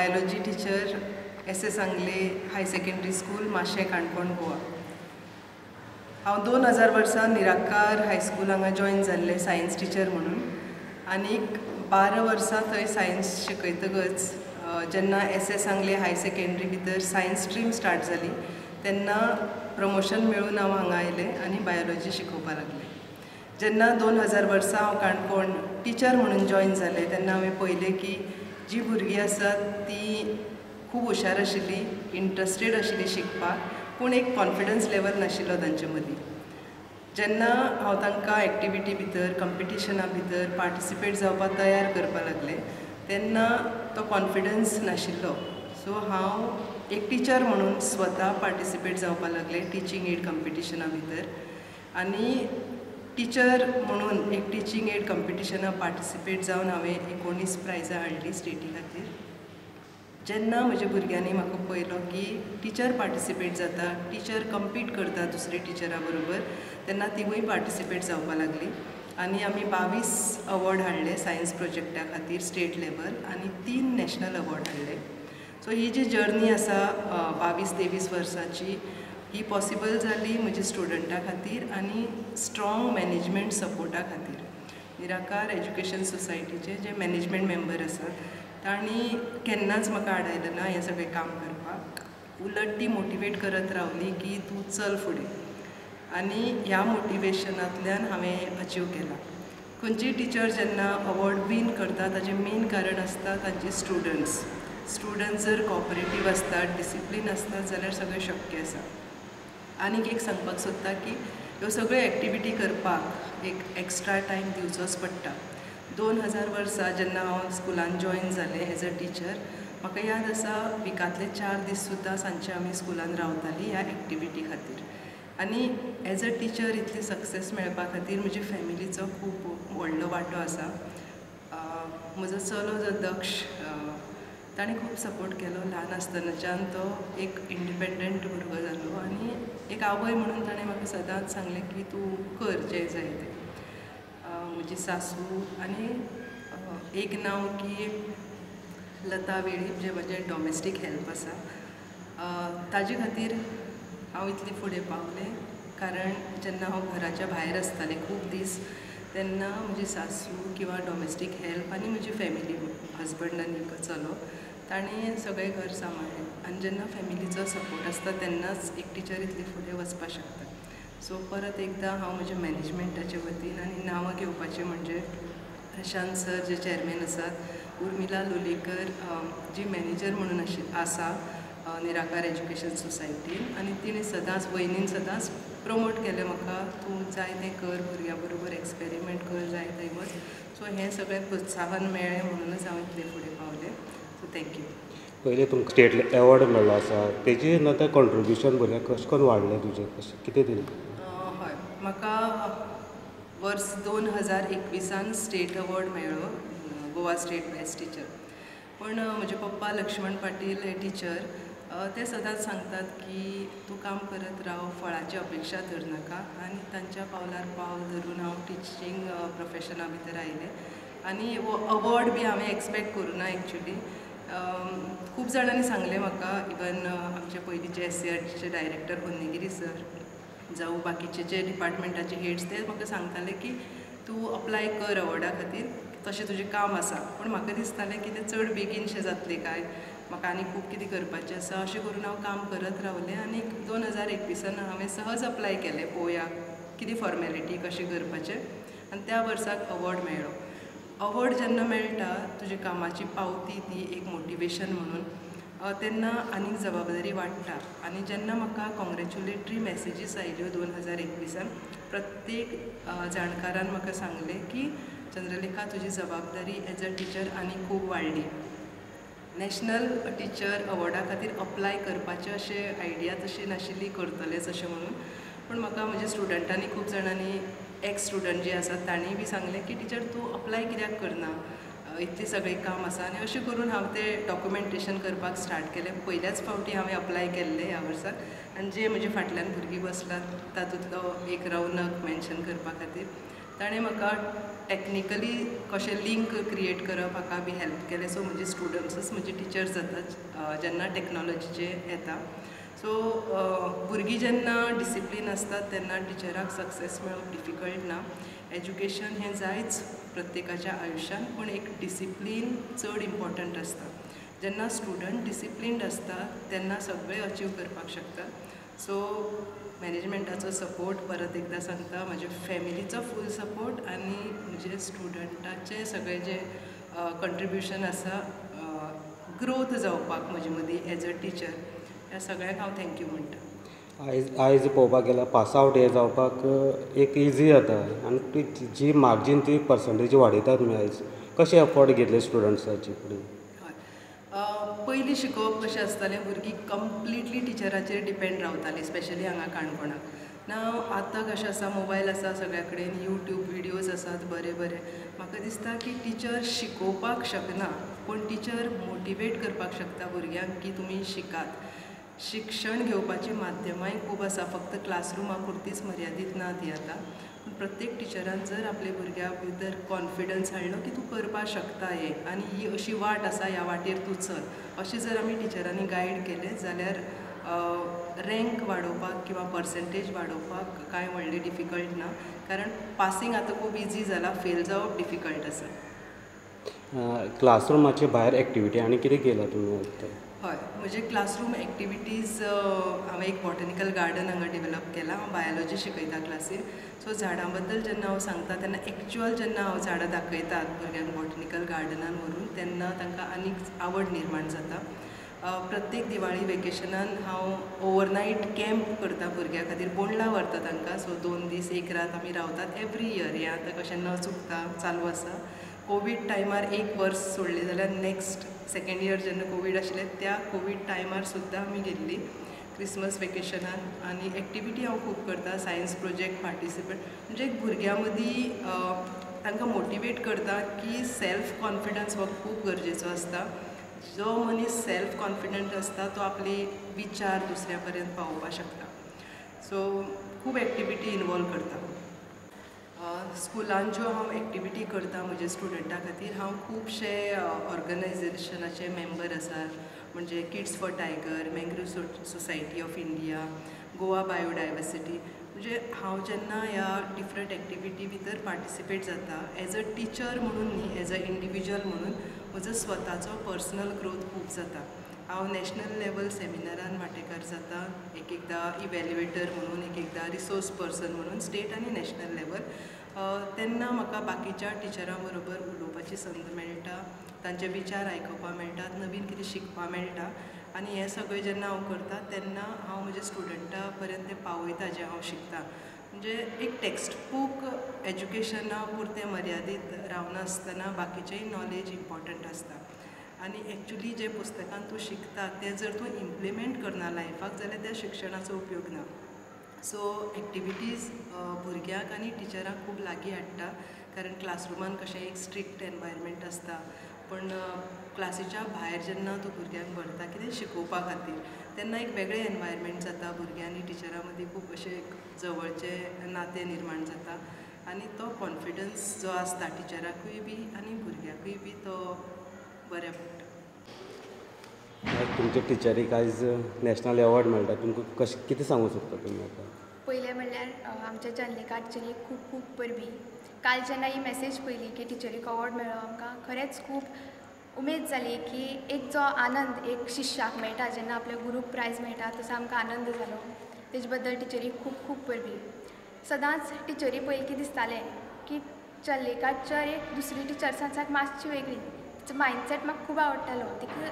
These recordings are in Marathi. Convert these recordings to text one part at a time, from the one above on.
बायोलॉजी टिचर एस सांगले हाय सेकंडरी स्कूल माशें काणकोण गोवा. हांव 2000 वर्सा निराकार हायस्कूल हांगा जॉइन जाल्लें सायन्स टिचर म्हणून आनीक 12 वर्सां थंय सायन्स शिकयतकच जेन्ना एस सांगले हाय सेकंडरी भितर सायन्स स्ट्रीम स्टार्ट जाली तेन्ना प्रमोशन मेळून हांव हांगा आयलें आनी बायोलॉजी शिकोवपाक लागलें. जेन्ना 2000 वर्सा हांव काणकोण टिचर म्हणून जॉइन जालें तेन्ना हांवें पळयलें की जी भुरगीं आसात ती खूब हुशार आशिल्ली, इंट्रस्टेड आशिल्ली शिकपाक, पूण एक कॉन्फिडन्स लेवल नाशिल्लो तांचे मदीं. जेन्ना हांव तांकां एक्टिविटी भितर कंपिटिशना भितर पार्टिसिपेट जावपाक तयार करपाक लागलें तेन्ना तो कॉन्फिडन्स नाशिल्लो. सो हांव एक टिचर म्हणून स्वता पार्टिसिपेट जावपाक लागलें टिचींग एड कंपिटिशना भितर आनी टिचर म्हणून एक टिचींग एड कंपिटिशना पार्टिसिपेट जावन हांवें 19 प्रायजां हाडलीं स्टेटी खातीर. जेन्ना म्हज्या भुरग्यांनी म्हाका पळयलो की टिचर पार्टिसिपेट जाता, टिचर कंपीट करता दुसरे टिचरा बरोबर, तेन्ना तिवूय पार्टिसिपेट जावपाक लागली आनी आमी 22 अवॉर्ड हाडले सायन्स प्रोजेक्टा खातीर स्टेट लेवल आनी 3 नॅशनल अवॉर्ड हाडले. सो ही जी जर्नी आसा 22-23 वर्सांची ही पॉसिबल जाली म्हज्या स्टुडंटा खातीर आनी स्ट्रॉंग मॅनेजमेंट सपोर्टा खातीर. निराकार एज्युकेशन सोसायटीचे जे मॅनेजमेंट मेंबर आसात तांणी केन्नाच म्हाका आडायलें ना हें सगळें काम करपाक. उलट ती मोटिवेट करत रावली की तूं चल फुडें आनी ह्या मोटिवेशनांतल्यान हांवें अचीव केलां. खंयचीय टीचर जेन्ना अवॉर्ड विन करता ताजें मेन कारण आसता तांचे स्टुडंट्स जर कॉपरेटीव आसतात, डिसिप्लीन आसतात जाल्यार सगळें शक्य आसा. आनीक एक सांगपाक सोदता की ह्यो सगळ्यो एक्टिविटी करपाक एक एक्स्ट्रा टायम दिवचोच पडटा. 2000 वर्सा जेन्ना हांव स्कुलान जॉइन जालें एज अ टिचर म्हाका याद आसा विकांतले 4 दीस सुद्दां सांजचे आमी स्कुलान रावतालीं ह्या एक्टिविटी खातीर. आनी as a teacher Italy success मेळपा खातीर म्हज्या फॅमिलीचो खूब व्हडलो वांटो आसा. म्हजो चलो जो दक्ष ताणें खूब सपोर्ट केलो. ल्हान आसतनाच्यान तो एक इंडिपेंडंट भुरगो जालो आनी एक आवय म्हणून ताणें म्हाका सदांच सांगलें की तूं कर जें जाय तें. म्हजी सासू आनी एक नांव की लता वेळीप जें म्हजें डॉमेस्टीक हेल्प आसा ताजे खातीर हांव इतली फुडें पावलें कारण जेन्ना हांव घराच्या भायर आसतालें खूब दीस तेन्ना म्हजी सासू किंवा डॉमेस्टीक हेल्प आनी म्हजी फॅमिली हजबंड आनी चलो ताणें सगळें घर सांबाळ्ळें आनी जेन्ना फॅमिलीचो सपोर्ट आसता तेन्नाच एक टिचर इतली फुडें वचपाक शकता. सो परत एकदां हांव म्हज्या मॅनेजमेंटाचे वतीन आनी नांवां घेवपाचें म्हणजे प्रशांत सर जे चॅरमॅन आसात, उर्मिला लोलयेकर जी मॅनेजर म्हणून आसा निराकार एज्युकेशन सोसायटीन आनी तिणें सदांच वयनीन सदांच प्रमोट केलें म्हाका तूं जाय तें कर, भुरग्यां बरोबर एक्सपेरिमेंट कर, जाय थंय वच. सो हें सगळें प्रोत्साहन मेळ्ळें म्हणूनच हांव इतलें फुडें पावलें. So thank you. पयलीं तुमकां स्टेट एवॉर्ड मेळ्ळो आसा तेजी नंतर कॉन्ट्रिब्युशन भुरग्यांक कशें करून वाडलें तुजें, कशें कितें दिलें? हय, म्हाका वर्स 2021 स्टेट अवॉर्ड मेळ्ळो गोवा स्टेट बेस्ट टिचर. पण म्हजे पप्पा लक्ष्मण पाटील हे टिचर ते सदांच सांगतात की तूं काम करत राव, फळाची अपेक्षा धरनाका आनी तांच्या पावलार पावल धरून हांव टिचींग प्रोफेशना भितर आयलें आनी हो अवॉर्ड बी हांवें एक्सपेक्ट करूं ना एक्चुली. खूब जाणांनी सांगलें म्हाका, इवन आमचे पयलींचे SCRTचे डायरेक्टर होन्नेगिरी सर जावं बाकीचे जे डिपार्टमेंटाचे हेड्स ते म्हाका सांगताले की तूं अप्लाय कर अवॉर्डा खातीर, तशें तुजें काम आसा. पूण म्हाका दिसतालें की तें चड बेगीनशें जातलें काय, म्हाका आनी खूब कितें करपाचें आसा. अशें करून हांव काम करत रावलें आनी 2021 हांवें सहज अप्लाय केलें, पळोवया कितें फॉर्मेलिटी कशें करपाचें, आनी त्या वर्साक अवॉर्ड मेळ्ळो. अवॉर्ड जेन्ना मेळटा तुज्या कामाची पावती ती एक मोटिवेशन म्हणून, तेन्ना आनीक जबाबदारी वाडटा. आनी जेन्ना म्हाका कॉंग्रेच्युलेटरी मॅसेजीस आयल्यो 2021 प्रत्येक जाणकारान म्हाका सांगलें की चंद्रलेखा तुजी जबाबदारी एज अ टिचर आनी खूब वाडली. नॅशनल टिचर अवॉर्डा खातीर अप्लाय करपाचें अशें आयडिया तशी नाशिल्ली, करतलेंच अशें म्हणून. पूण म्हाका म्हज्या स्टुडंटांनी खूब जाणांनी एक्स स्टुडंट जे आसात तांणीय बी सांगलें की टिचर तूं अप्लाय कित्याक करना, इतलें सगळें काम आसा. आनी अशें करून हांव तें डॉक्युमेंटेशन करपाक स्टार्ट केलें. पयल्याच फावटी हांवें अप्लाय केल्लें ह्या वर्साक आनी जे म्हजे फाटल्यान भुरगीं बसलात तातूंतलो एक रौनक मेन्शन करपा खातीर ताणें म्हाका टॅक्निकली कशें लिंक क्रिएट करप हाका बी हेल्प केलें. सो म्हणजे स्टुडंट्सूच म्हणजे टिचर्स जातात जेन्ना टॅक्नोलॉजीचे येता. सो भुरगीं जेन्ना डिसिप्लीन आसतात तेन्ना टिचराक सक्सेस मेळप डिफिकल्ट ना. एज्युकेशन हें जायच प्रत्येकाच्या आयुश्यान, पूण एक डिसिप्लीन चड इम्पॉर्टंट आसता. जेन्ना स्टुडंट डिसिप्लिन्ड आसता तेन्ना सगळें अचीव करपाक शकता. सो मॅनेजमेंटाचो सपोर्ट परत एकदां सांगता, म्हज्या फॅमिलीचो फूल सपोर्ट आनी म्हजे स्टुडंटाचे सगळें जे कंट्रिब्युशन आसा ग्रोथ जावपाक म्हजे मदीं एज अ टीचर, ह्या सगळ्यांक हांव थँक्यू म्हणटा. आयज पळोवपाक गेल्यार पास आवट हे जावपाक एक इजी जाता आनी जी मार्जीन ती पर्संटेज वाडयता तुमी आयज कशें एफोर्ट घेतले स्टुडंट्साची फुडें? पयलीं शिकोवप कशें आसतालें, भुरगीं कंप्लिटली टिचराचेर डिपेंड रावतालीं, स्पेशली हांगा काणकोणाक. नाव आतां कशें आसा, मोबायल आसा सगळ्या कडेन, यूट्यूब विडियोज आसात बरे बरे. म्हाका दिसता की टिचर शिकोवपाक शकना, पूण टिचर मोटिवेट करपाक शकता भुरग्यांक की तुमी शिकात. शिक्षण घेवपाची माध्यमांय खूब आसा, फक्त क्लासरुमा पुरतीच मर्यादीत ना ती आतां. पूण प्रत्येक टिचरान जर आपल्या भुरग्या भितर कॉन्फिडन्स हाडलो की तूं करपाक शकता हें, आनी ही अशी वाट आसा, ह्या वाटेर तूं चल, अशें जर आमी टिचरांनी गायड केलें जाल्यार रँक वाडोवपाक किंवा पर्संटेज वाडोवपाक कांय व्हडलें डिफिकल्ट ना. कारण पासींग आतां खूब इजी जाला, फेल जावप डिफिकल्ट आसा. क्लासरुमाचे भायर एक्टिविटी आनी कितें केला तुमी? हय, म्हजे क्लासरूम एक्टिविटीज हांवें एक बॉटनिकल गार्डन हांगा डेवलप केलां. हांव बायोलॉजी शिकयता क्लासीन. सो झाडां बद्दल जेन्ना हांव सांगता तेन्ना एक्चुअल जेन्ना हांव झाडां दाखयतात भुरग्यांक बॉटनिकल गार्डनान व्हरून, तेन्ना तांकां आनीक आवड निर्माण जाता. प्रत्येक दिवाळी वेकेशनान हांव ओवरनायट कॅम्प करता भुरग्यां खातीर, बोंडला व्हरता तांकां. सो 2 दीस 1 रात आमी रावतात एवरी इयर. हें आतां कशें न चुकता चालू आसा. कोवीड टायमार 1 वर्स सोडली जाल्यार नेक्स्ट सेकेंड इयर जेन्ना कोवीड आशिल्लें त्या कोवीड टायमार सुद्दां आमी गेल्ली क्रिसमस वेकेशनान. आनी एक्टिविटी हांव खूब करता, सायन्स प्रोजेक्ट पार्टिसिपेट, म्हणजे भुरग्यां मदीं तांकां मोटिवेट करता की सेल्फ कॉन्फिडन्स हो खूब गरजेचो आसता. जो मनीस सेल्फ कॉन्फिडंट आसता तो आपले विचार दुसऱ्या पर्यंत पावोवपाक शकता. सो खूब एक्टिविटी इनवॉल्व करता. स्कुलान ज्यो हांव एक्टिविटी करता म्हज्या स्टुडंटां खातीर, हांव खुबशे ऑर्गनायजेशनाचे मेंबर आसा, म्हणजे kids for tiger, mangrove society of India, Goa biodiversity. म्हणजे हांव जेन्ना ह्या डिफरंट एक्टिविटी भितर पार्टिसिपेट जाता एज अ टीचर म्हणून न्ही, एज अ इंडिविज्युअल म्हणून म्हजो स्वताचो पर्सनल ग्रोथ खूब जाता. हांव नॅशनल लेवल सेमिनारान वांटेकार जाता, एक एकदां इवॅल्युएटर म्हणून, एक एकदां रिसोर्स पर्सन म्हणून, स्टेट आनी नॅशनल लेवल. तेन्ना म्हाका बाकीच्या टिचरां बरोबर उलोवपाची संद मेळटा, तांचे विचार आयकुपाक मेळटात, नवीन कितें शिकपाक मेळटा. आनी हें सगळें जेन्ना हांव करता तेन्ना हांव म्हज्या स्टुडंटा पर्यंत तें पावयता जें हांव शिकता. म्हणजे एक टेक्स्ट बूक एज्युकेशना पुरतें मर्यादीत रावनासतना बाकीचेंय नॉलेज इम्पॉर्टंट आसता. आनी एक्चुली जे पुस्तकान तूं शिकता तें जर तूं इम्प्लिमेंट करना लायफाक जाल्यार त्या शिक्षणाचो उपयोग ना. सो एक्टिविटीज भुरग्यांक आनी टिचरांक खूब लागीं हाडटा. कारण क्लासरुमान कशें एक स्ट्रिक्ट एनवायरमेंट आसता, पण क्लासीच्या भायर जेन्ना तूं भुरग्यांक व्हरता कितें शिकोवपा खातीर, तेन्ना एक वेगळें एनवायरमेंट जाता. भुरग्यां आनी टिचरां मदीं खूब अशें एक जवळचें नातें निर्माण जाता. आनी तो कॉन्फिडन्स जो आसता टिचराकूय बी आनी भुरग्याकूय बी तो बऱ्या पडटा. तुमच्या टिचरीक आयज नॅशनल एवॉर्ड मेळटा, तुमकां कशें कितें सांगूंक सोदता तुमी आतां? पयलें म्हणल्यार आमच्या चंद्रिका टिचरीक खूब खूब परबीं. काल जेन्ना ही मॅसेज पयली की टिचरीक अवॉर्ड मेळ्ळो, आमकां खरेंच खूब उमेद जाली की एक जो आनंद एक शिश्याक मेळटा जेन्ना आपल्या गुरूक प्रायज मेळटा, तसो आमकां आनंद जालो. तेजे बद्दल टिचरीक खूब खूब परबीं. सदांच टिचरी पयलीं कितें दिसतालें की चंद्रिका टिचर एक दुसरी टिचर्सांसाक मातशी वेगळी. तिचो मायंडसेट म्हाका खूब आवडटालो. तिका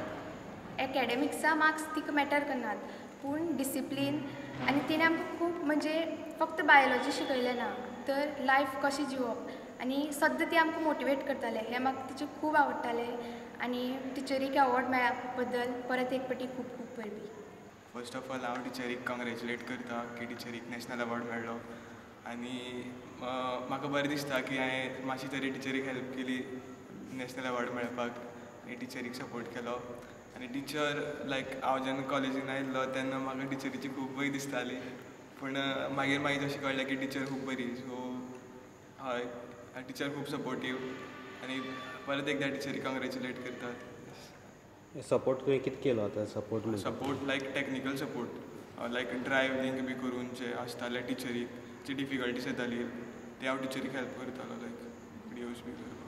एकाडेमिक्सा मार्क्स तिका मॅटर करनात, पूण डिसिप्लीन आनी तिणें आमकां खूब म्हणजे फक्त बायोलॉजी शिकयलें ना, तर लायफ कशी जिवप आनी सद्दां ती आमकां मोटिवेट करतालें. हें म्हाका तिचें खूब आवडटालें. आनी टिचरीक अवॉर्ड मेळ्ळ्या बद्दल परत एक फावटी खूब खूब परबीं. फर्स्ट ऑफ ऑल हांव टिचरीक कॉंग्रेच्युलेट करता की टिचरीक नॅशनल अवॉर्ड मेळ्ळो. आनी म्हाका बरें दिसता की हांवें मातशी तरी टिचरीक हेल्प केली नॅशनल अवॉर्ड मेळपाक, आनी टिचरीक सपोर्ट केलो. आनी टिचर लायक हांव जेन्ना कॉलेजीन आयिल्लो तेन्ना म्हाका टिचरीची खूब भंय दिसताली, पूण मागीर जशें कळ्ळें की टिचर खूब बरी. सो हय टिचर खूब सपोर्टीव आनी परत एकदा टिचरी कॉंग्रेच्युलेट करतात. सपोर्ट तुवें कितें केलो आतां सपोर्ट म्हणजे सपोर्ट लायक टॅक्निकल सपोर्ट लायक ड्रायव लिंक बी करून जे आसताले टिचरीक जी डिफिकल्टीज येताली ते हांव टिचरीक हेल्प करतालो लायक विडियोज बी करपाक.